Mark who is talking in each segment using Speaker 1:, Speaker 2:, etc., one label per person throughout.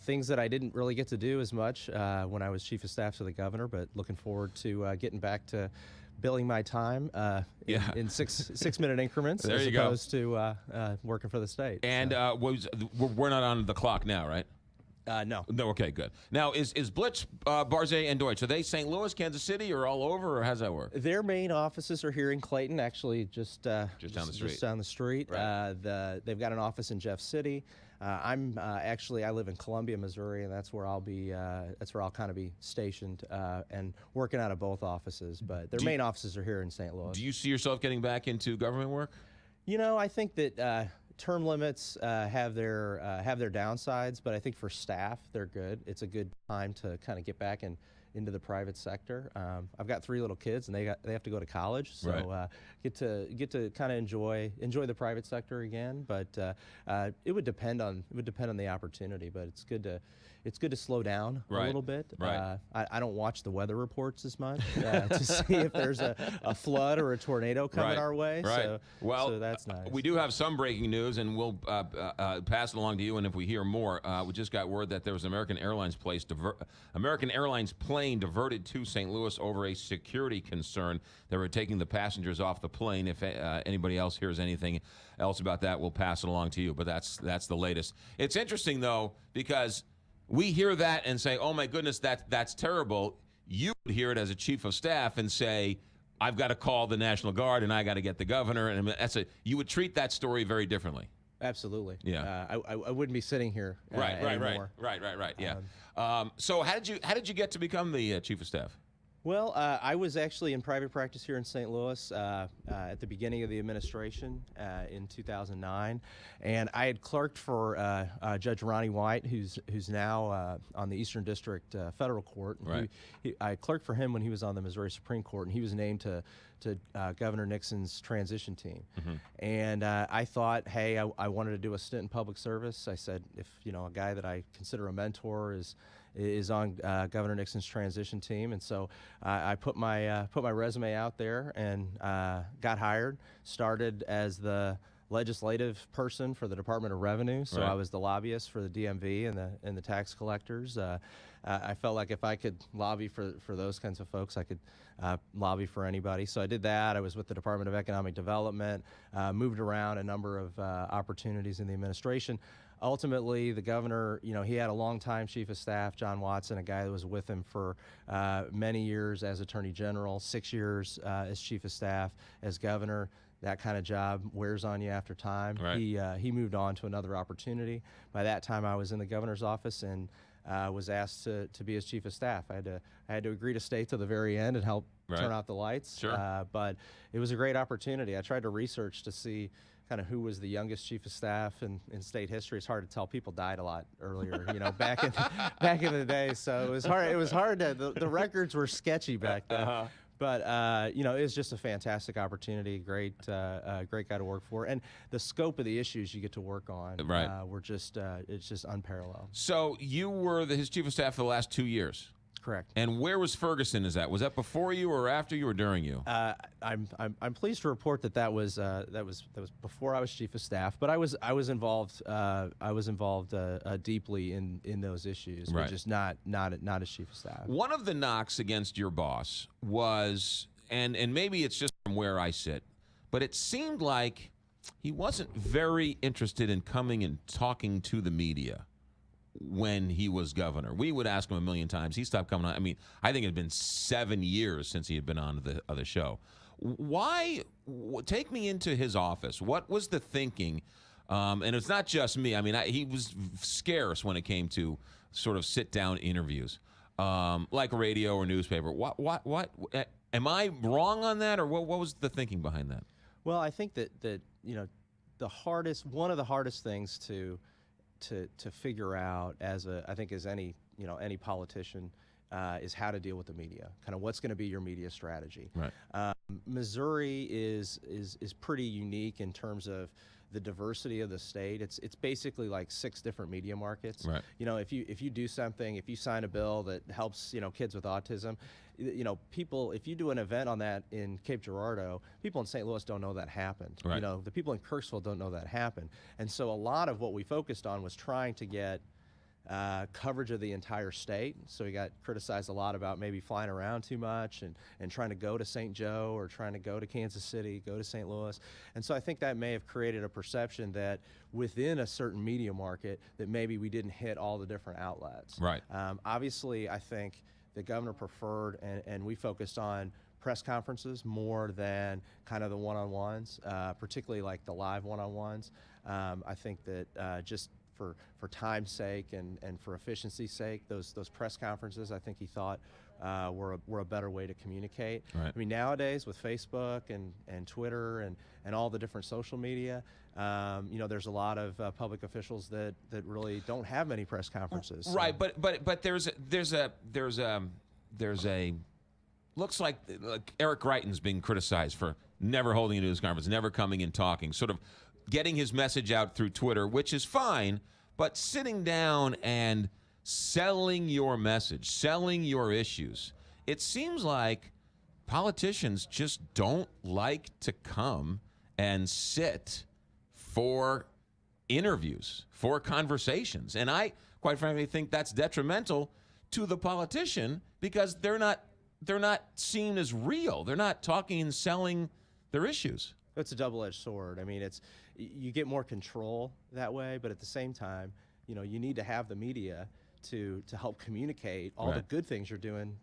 Speaker 1: Things that I didn't really get to do as much when I was chief of staff to the governor, but looking forward to getting back to billing my time in 6-minute increments
Speaker 2: There
Speaker 1: as
Speaker 2: you go.
Speaker 1: opposed to working for the state.
Speaker 2: And we're not on the clock now, right?
Speaker 1: No.
Speaker 2: No. Okay, good. Now, is Blitz, Barzeh, and Deutsch, are they St. Louis, Kansas City, or all over, or how's that work?
Speaker 1: Their main offices are here in Clayton, actually, just down the street.
Speaker 2: Just
Speaker 1: down the street.
Speaker 2: Right.
Speaker 1: They've got an office in Jeff City. I live in Columbia, Missouri, and that's where I'll be. That's where I'll kind of be stationed and working out of both offices. But their main offices are here in St. Louis.
Speaker 2: Do you see yourself getting back into government work?
Speaker 1: You know, I think that term limits have their downsides, but I think for staff, they're good. It's a good time to kind of get back into the private sector. I've got 3 little kids, and they have to go to college, so
Speaker 2: Right.
Speaker 1: get to kind of enjoy the private sector again. But it would depend on the opportunity. But it's good to slow down a
Speaker 2: Right.
Speaker 1: little bit.
Speaker 2: Right.
Speaker 1: I don't watch the weather reports as much to see if there's a flood or a tornado coming
Speaker 2: Right.
Speaker 1: our way.
Speaker 2: Right.
Speaker 1: So that's nice.
Speaker 2: We do have some breaking news, and we'll pass it along to you. And if we hear more, we just got word that there was an American Airlines plane diverted to St. Louis over a security concern. They were taking the passengers off the plane. If anybody else hears anything else about that, we'll pass it along to you. But that's the latest. It's interesting though, because we hear that and say, "Oh my goodness, that's terrible." You would hear it as a chief of staff and say, "I've got to call the National Guard and I got to get the governor." And you would treat that story very differently.
Speaker 1: Absolutely.
Speaker 2: Yeah.
Speaker 1: I wouldn't be sitting here anymore.
Speaker 2: Right. Yeah. So how did you get to become the chief of staff?
Speaker 1: Well, I was actually in private practice here in St. Louis at the beginning of the administration in 2009, and I had clerked for Judge Ronnie White, who's now on the Eastern District Federal Court.
Speaker 2: Right.
Speaker 1: I clerked for him when he was on the Missouri Supreme Court, and he was named to Governor Nixon's transition team.
Speaker 2: Mm-hmm.
Speaker 1: And I thought, hey, I wanted to do a stint in public service. I said, if a guy that I consider a mentor is on Governor Nixon's transition team, and so I put my resume out there and got hired. Started as the legislative person for the Department of Revenue, so
Speaker 2: Right.
Speaker 1: I was the lobbyist for the DMV and the tax collectors. I felt like if I could lobby for those kinds of folks, I could lobby for anybody. So I did that. I was with the Department of Economic Development, moved around a number of opportunities in the administration. Ultimately, the governor, he had a longtime chief of staff, John Watson, a guy that was with him for many years as Attorney General, 6 years as chief of staff, as governor. That kind of job wears on you after time.
Speaker 2: Right.
Speaker 1: He moved on to another opportunity. By that time, I was in the governor's office and was asked to be his chief of staff. I had to agree to stay to the very end and help
Speaker 2: Right.
Speaker 1: turn out the lights.
Speaker 2: Sure.
Speaker 1: But it was a great opportunity. I tried to research to see kind of who was the youngest chief of staff in state history. It's hard to tell. People died a lot earlier, back in the day. So it was hard. It was hard to. The records were sketchy back then.
Speaker 2: Uh-huh.
Speaker 1: But it was just a fantastic opportunity, great guy to work for, and the scope of the issues you get to work on,
Speaker 2: Right.
Speaker 1: it's just unparalleled.
Speaker 2: So you were his chief of staff for the last 2 years.
Speaker 1: Correct.
Speaker 2: And where was Ferguson? Was that before you or after you or during you?
Speaker 1: I'm pleased to report that was before I was chief of staff, but I was involved deeply in those issues,
Speaker 2: Right.
Speaker 1: but just not as chief of staff.
Speaker 2: One of the knocks against your boss was, and maybe it's just from where I sit, but it seemed like he wasn't very interested in coming and talking to the media when he was governor. We would ask him a million times. He stopped coming on. I mean, I think it had been 7 years since he had been on the other show. Why? Take me into his office. What was the thinking? And it's not just me. I mean, he was scarce when it came to sort of sit-down interviews, like radio or newspaper. What? Am I wrong on that, or what was the thinking behind that?
Speaker 1: Well, I think that one of the hardest things to figure out as any politician is how to deal with the media. Kind of what's going to be your media strategy.
Speaker 2: Right.
Speaker 1: Missouri is pretty unique in terms of the diversity of the state. It's basically like 6 different media markets.
Speaker 2: Right.
Speaker 1: If you do something, if you sign a bill that helps kids with autism, people, if you do an event on that in Cape Girardeau, people in St. Louis don't know that happened.
Speaker 2: Right.
Speaker 1: The people in Kirksville don't know that happened. And so a lot of what we focused on was trying to get coverage of the entire state. So he got criticized a lot about maybe flying around too much and trying to go to St. Joe or trying to go to Kansas City, go to St. Louis. And so I think that may have created a perception that within a certain media market that maybe we didn't hit all the different outlets.
Speaker 2: Right.
Speaker 1: Obviously, I think the governor preferred, and we focused on press conferences more than kind of the one-on-ones, particularly like the live one-on-ones. I think that just for time's sake and for efficiency's sake, those press conferences, I think he thought were a better way to communicate.
Speaker 2: Right.
Speaker 1: I mean, nowadays with Facebook and Twitter and all the different social media, there's a lot of public officials that really don't have many press conferences. So.
Speaker 2: Right, but there's a looks like Eric Greitens being criticized for never holding a news conference, never coming and talking, sort of getting his message out through Twitter, which is fine, but sitting down and selling your message, selling your issues. It seems like politicians just don't like to come and sit for interviews, for conversations. And I, quite frankly, think that's detrimental to the politician because they're not seen as real. They're not talking and selling their issues.
Speaker 1: It's a double-edged sword. I mean, you get more control that way, but at the same time, you need to have the media to help communicate all the good things you're doing,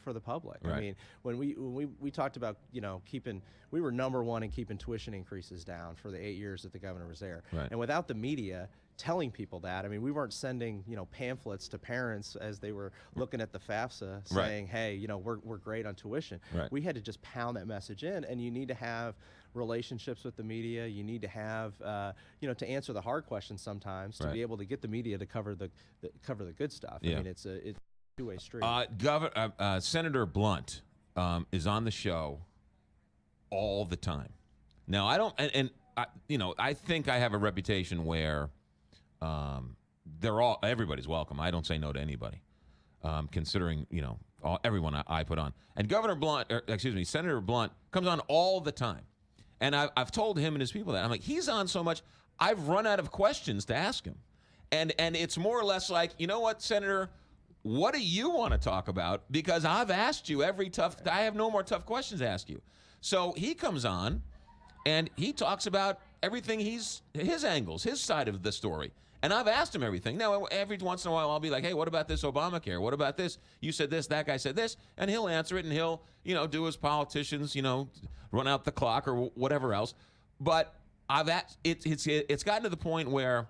Speaker 1: for the public.
Speaker 2: Right.
Speaker 1: I mean, when we talked about, we were #1 in keeping tuition increases down for the 8 years that the governor was there.
Speaker 2: Right.
Speaker 1: And without the media telling people that, I mean, we weren't sending, pamphlets to parents as they were looking at the FAFSA saying, hey, we're great on tuition.
Speaker 2: Right.
Speaker 1: We had to just pound that message in, and you need to have relationships with the media. You need to have, to answer the hard questions sometimes, to be able to get the media to cover the good stuff.
Speaker 2: Yeah.
Speaker 1: I mean, it's a two-way street.
Speaker 2: Senator Blunt is on the show all the time. Now, I don't, I think I have a reputation where everybody's welcome. I don't say no to anybody, considering everyone I put on. And Senator Blunt comes on all the time. And I've told him and his people that. I'm like, he's on so much, I've run out of questions to ask him. And it's more or less like, you know what, Senator, what do you want to talk about? Because I've asked you I have no more tough questions to ask you. So he comes on, and he talks about everything his angles, his side of the story. And I've asked him everything. Now, every once in a while, I'll be like, hey, what about this Obamacare? What about this? You said this, that guy said this. And he'll answer it, and he'll, do as politicians, run out the clock or whatever else. But it's gotten to the point where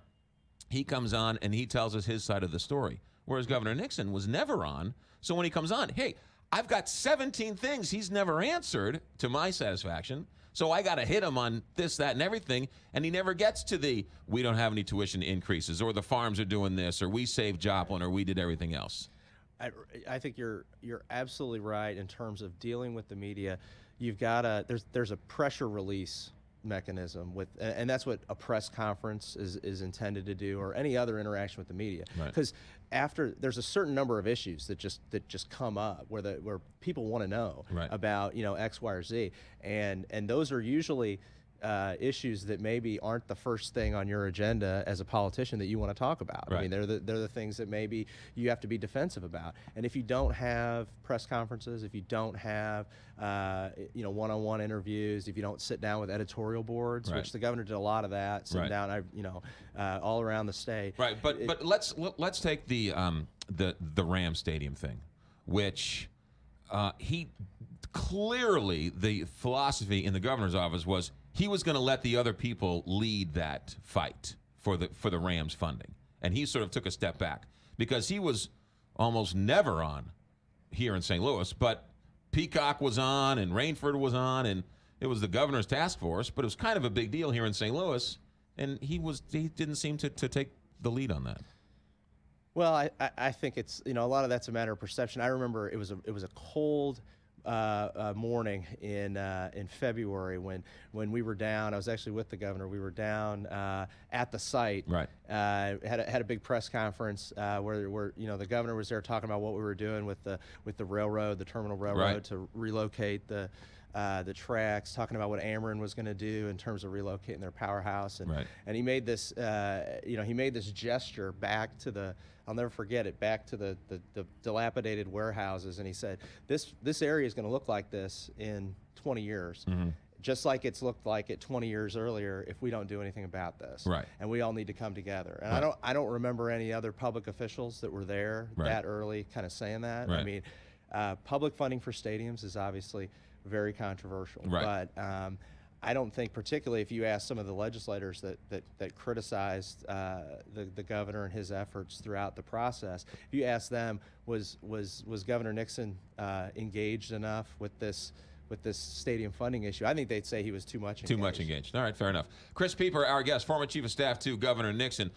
Speaker 2: he comes on and he tells us his side of the story, whereas Governor Nixon was never on. So when he comes on, hey, I've got 17 things he's never answered to my satisfaction. So I got to hit him on this, that, and everything. And he never gets to we don't have any tuition increases, or the farms are doing this, or we saved Joplin, or we did everything else.
Speaker 1: I think you're absolutely right in terms of dealing with the media. You've got there's a pressure release mechanism and that's what a press conference is intended to do, or any other interaction with the media. Because after there's a certain number of issues that just come up where people want to know about X, Y, or Z, and those are usually issues that maybe aren't the first thing on your agenda as a politician that you want to talk about. I mean, they're the things that maybe you have to be defensive about. And if you don't have press conferences, if you don't have one-on-one interviews, if you don't sit down with editorial boards, which the governor did a lot of that, sitting down, all around the state.
Speaker 2: Right, but let's take the Ram Stadium thing, which he clearly, the philosophy in the governor's office was he was going to let the other people lead that fight for the Rams funding. And he sort of took a step back because he was almost never on here in St. Louis, but Peacock was on and Rainford was on, and it was the governor's task force, but it was kind of a big deal here in St. Louis, and he didn't seem to take the lead on that.
Speaker 1: Well, I think it's, a lot of that's a matter of perception. I remember it was a cold morning in February when we were down. I was actually with the governor. We were down at the site. Had a big press conference where the governor was there talking about what we were doing with the railroad, the terminal railroad, to relocate the the tracks, talking about what Ameren was going to do in terms of relocating their powerhouse, and he made this he made this gesture back to the, I'll never forget it, back to the dilapidated warehouses, and he said this area is going to look like this in 20 years. Just like it's looked like it 20 years earlier if we don't do anything about this.
Speaker 2: Right.
Speaker 1: And we all need to come together. And I don't remember any other public officials that were there that early kind of saying that. I mean, public funding for stadiums is obviously very controversial. But I don't think, particularly if you ask some of the legislators that criticized the governor and his efforts throughout the process, if you ask them, was Governor Nixon engaged enough with this stadium funding issue? I think they'd say he was too much engaged.
Speaker 2: Too much engaged. All right, fair enough. Chris Pieper, our guest, former Chief of Staff to Governor Nixon.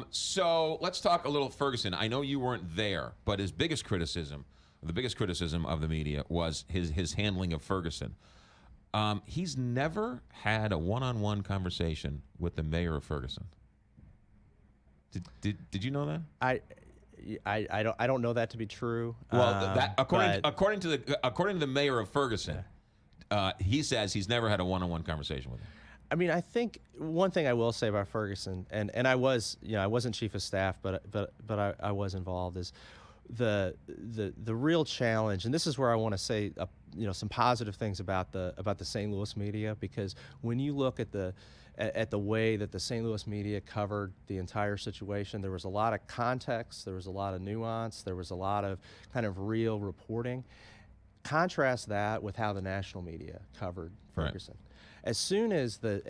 Speaker 2: So let's talk a little Ferguson. I know you weren't there, but the biggest criticism of the media was his handling of Ferguson. He's never had a one-on-one conversation with the mayor of Ferguson. Did you know that?
Speaker 1: I don't know that to be true.
Speaker 2: Well, according to the mayor of Ferguson, he says he's never had a one-on-one conversation with him.
Speaker 1: I mean, I think one thing I will say about Ferguson, and I wasn't chief of staff, but I was involved, is the real challenge, and this is where I want to say some positive things about the St. Louis media, because when you look at the way that the St. Louis media covered the entire situation, there was a lot of context, there was a lot of nuance, there was a lot of kind of real reporting. Contrast that with how the national media covered Ferguson. As soon as the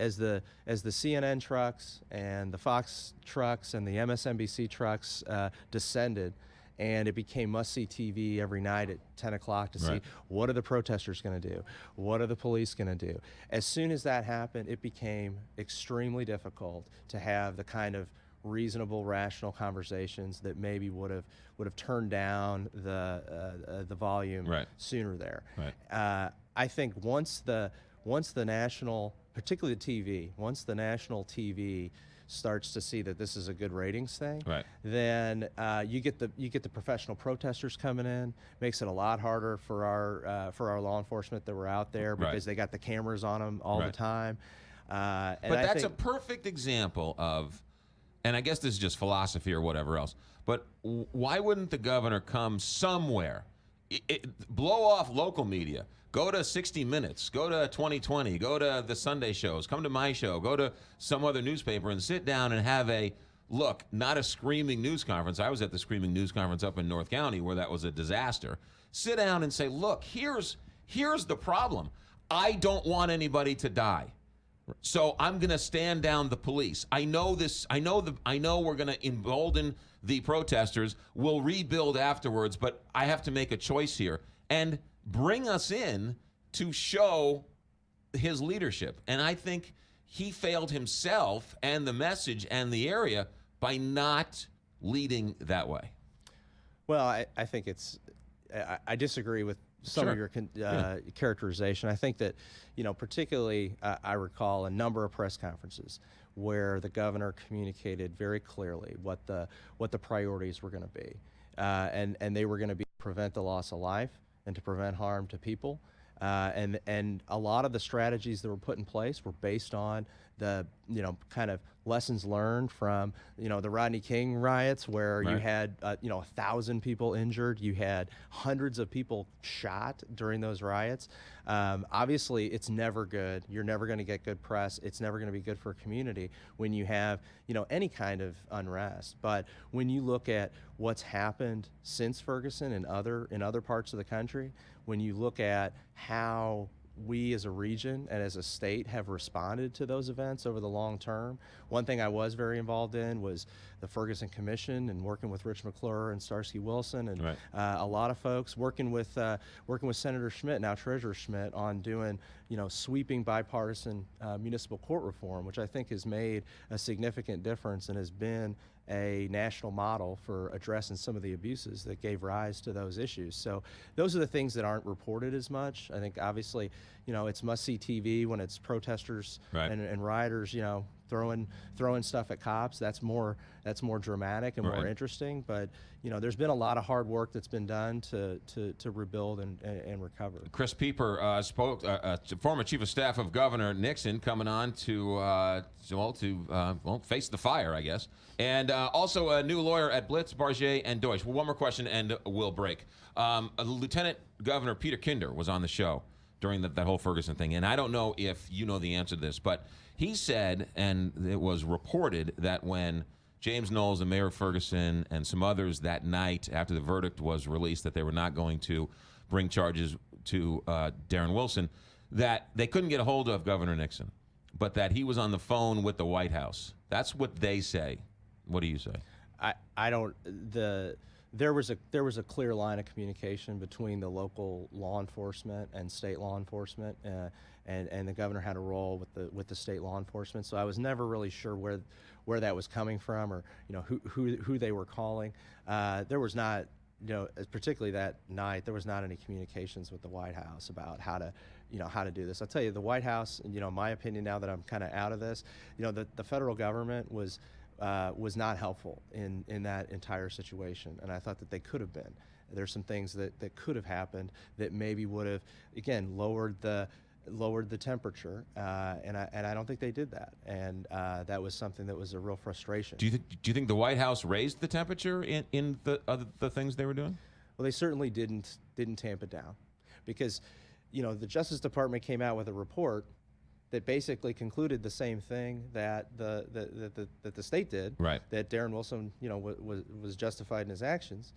Speaker 1: CNN trucks and the Fox trucks and the MSNBC trucks descended, and it became must-see TV every night at 10 o'clock to see what are the protesters going to do, what are the police going to do. As soon as that happened, it became extremely difficult to have the kind of reasonable, rational conversations that maybe would have turned down the volume sooner there. I think once the national, particularly the TV, once the national TV starts to see that this is a good ratings thing, then you get the professional protesters coming in. Makes it a lot harder for our law enforcement that were out there, because they got the cameras on them all the time.
Speaker 2: But that's a perfect example of, and I guess this is just philosophy or whatever else, but why wouldn't the governor come somewhere, blow off local media? Go to 60 Minutes, go to 2020, go to the Sunday shows, come to my show, go to some other newspaper and sit down and have not a screaming news conference. I was at the screaming news conference up in North County where that was a disaster. Sit down and say, look, here's the problem. I don't want anybody to die. So I'm going to stand down the police. I know this. I know we're going to embolden the protesters. We'll rebuild afterwards, but I have to make a choice here. And bring us in to show his leadership. And I think he failed himself and the message and the area by not leading that way.
Speaker 1: Well, I think I disagree with some of your characterization. I think that, particularly I recall a number of press conferences where the governor communicated very clearly what the priorities were going to be. And they were going to be to prevent the loss of life and to prevent harm to people. And a lot of the strategies that were put in place were based on the, kind of lessons learned from, the Rodney King riots, where you had, 1,000 people injured. You had hundreds of people shot during those riots. Obviously, it's never good. You're never going to get good press. It's never going to be good for a community when you have, any kind of unrest. But when you look at what's happened since Ferguson and in other parts of the country, when you look at how we as a region and as a state have responded to those events over the long term. One thing I was very involved in was the Ferguson Commission and working with Rich McClure and Starsky Wilson and a lot of folks working with Senator Schmidt, now Treasurer Schmidt, on doing sweeping bipartisan municipal court reform, which I think has made a significant difference and has been a national model for addressing some of the abuses that gave rise to those issues. So those are the things that aren't reported as much. I think obviously, it's must-see TV when it's protesters and rioters, throwing stuff at cops. That's more dramatic and more interesting. But there's been a lot of hard work that's been done to rebuild and recover.
Speaker 2: Chris Pieper spoke, former Chief of Staff of Governor Nixon, coming on to face the fire, I guess, and also a new lawyer at Blitz, Barget, and Deutsch. Well, one more question, and we'll break. Lieutenant Governor Peter Kinder was on the show during that whole Ferguson thing, and I don't know if you know the answer to this, but he said, and it was reported, that when James Knowles and Mayor Ferguson and some others that night after the verdict was released that they were not going to bring charges to Darren Wilson, that they couldn't get a hold of Governor Nixon, but that he was on the phone with the White House. That's what they say. What do you say?
Speaker 1: I don't. There was a clear line of communication between the local law enforcement and state law enforcement, and the governor had a role with the state law enforcement. So I was never really sure where that was coming from, or who they were calling. There was not, particularly that night, there was not any communications with the White House about how to do this. I'll tell you, the White House, my opinion now that I'm kind of out of this, the federal government was not helpful in that entire situation, and I thought that they could have been. There's some things that could have happened that maybe would have, again, lowered the temperature, and I don't think they did that, and that was something that was a real frustration.
Speaker 2: Do you think the White House raised the temperature in the things they were doing?
Speaker 1: Well, they certainly didn't tamp it down, because the Justice Department came out with a report that basically concluded the same thing that the state did,
Speaker 2: right? That
Speaker 1: Darren Wilson, was justified in his actions,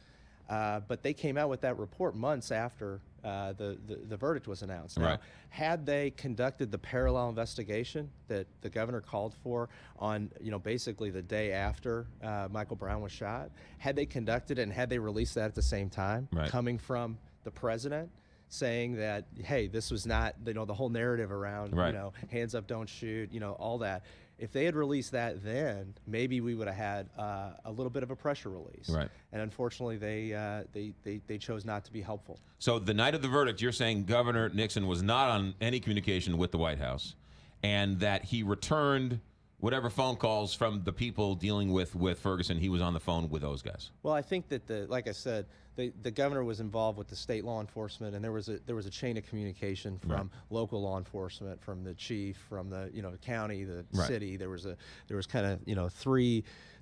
Speaker 1: but they came out with that report months after the verdict was announced. Now,
Speaker 2: right.
Speaker 1: Had they conducted the parallel investigation that the governor called for on, basically the day after Michael Brown was shot, had they conducted it and had they released that at the same time,
Speaker 2: right,
Speaker 1: coming from the president, saying that, hey, this was not, the whole narrative around,
Speaker 2: right,
Speaker 1: hands up, don't shoot, all that. If they had released that then, maybe we would have had a little bit of a pressure release.
Speaker 2: Right.
Speaker 1: And unfortunately, they chose not to be helpful.
Speaker 2: So the night of the verdict, you're saying Governor Nixon was not on any communication with the White House, and that he returned whatever phone calls from the people dealing with Ferguson, he was on the phone with those guys.
Speaker 1: Well, I think that like I said, the governor was involved with the state law enforcement, and there was a chain of communication from, right, local law enforcement, from the chief, from the county, the, right, city. There was kind of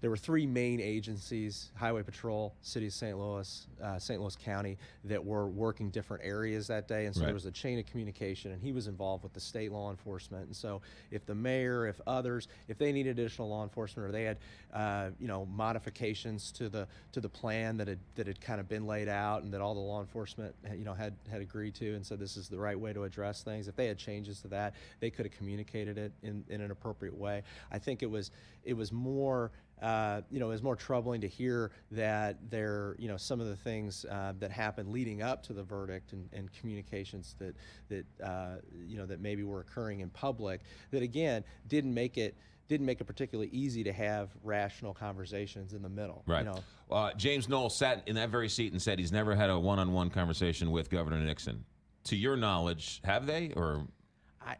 Speaker 1: there were three main agencies: Highway Patrol, City of St. Louis County, that were working different areas that day, and so, right, there was a chain of communication, and he was involved with the state law enforcement. And so if the mayor, if others, if they needed additional law enforcement, or they had modifications to the plan that had kind of been laid out and that all the law enforcement had agreed to and said this is the right way to address things, if they had changes to that, they could have communicated it in an appropriate way. I think it was more it was more troubling to hear that some of the things that happened leading up to the verdict and communications that maybe were occurring in public that, again, didn't make it particularly easy to have rational conversations in the middle.
Speaker 2: Right. James Knowles sat in that very seat and said he's never had a one-on-one conversation with Governor Nixon. To your knowledge, have they, or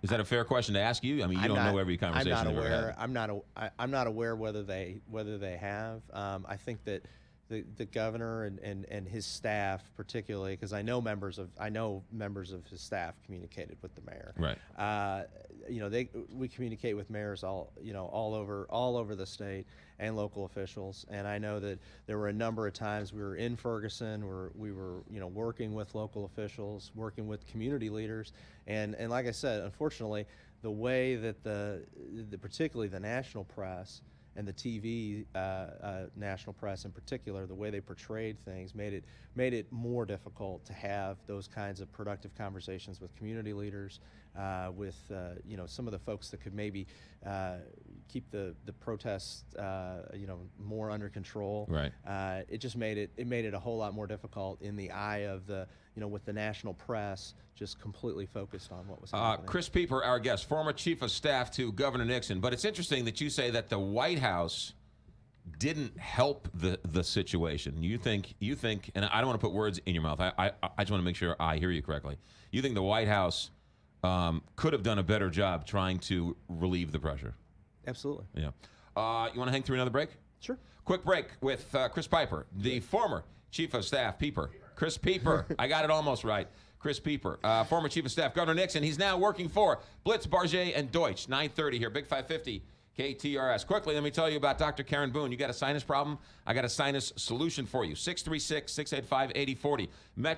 Speaker 2: is that a fair question to ask you? I mean, you don't know every conversation.
Speaker 1: I'm not aware. I'm not aware whether they have. I think that the governor and his staff, particularly, because I know members of his staff communicated with the mayor.
Speaker 2: Right.
Speaker 1: We communicate with mayors all over the state and local officials, and I know that there were a number of times we were in Ferguson where we were working with local officials, working with community leaders, and like I said, unfortunately, the way that particularly the national press and the TV national press in particular, the way they portrayed things made it more difficult to have those kinds of productive conversations with community leaders, with some of the folks that could maybe keep the protests more under control.
Speaker 2: Right.
Speaker 1: It just made it a whole lot more difficult in the eye of with the national press just completely focused on what was happening.
Speaker 2: Chris Pieper, our guest, former Chief of Staff to Governor Nixon. But it's interesting that you say that the White House didn't help the situation. You think, and I don't want to put words in your mouth. I just want to make sure I hear you correctly. You think the White House could have done a better job trying to relieve the pressure?
Speaker 1: Absolutely.
Speaker 2: Yeah. You want to hang through another break?
Speaker 1: Sure.
Speaker 2: Quick break with Chris Piper, the former Chief of Staff. Chris Pieper. I got it almost right. Chris Pieper, former Chief of Staff, Governor Nixon. He's now working for Blitz, Barget, and Deutsch. 9:30 here, Big 550. KTRS. Quickly, let me tell you about Dr. Karen Boone. You got a sinus problem? I got a sinus solution for you. 636-685-8040.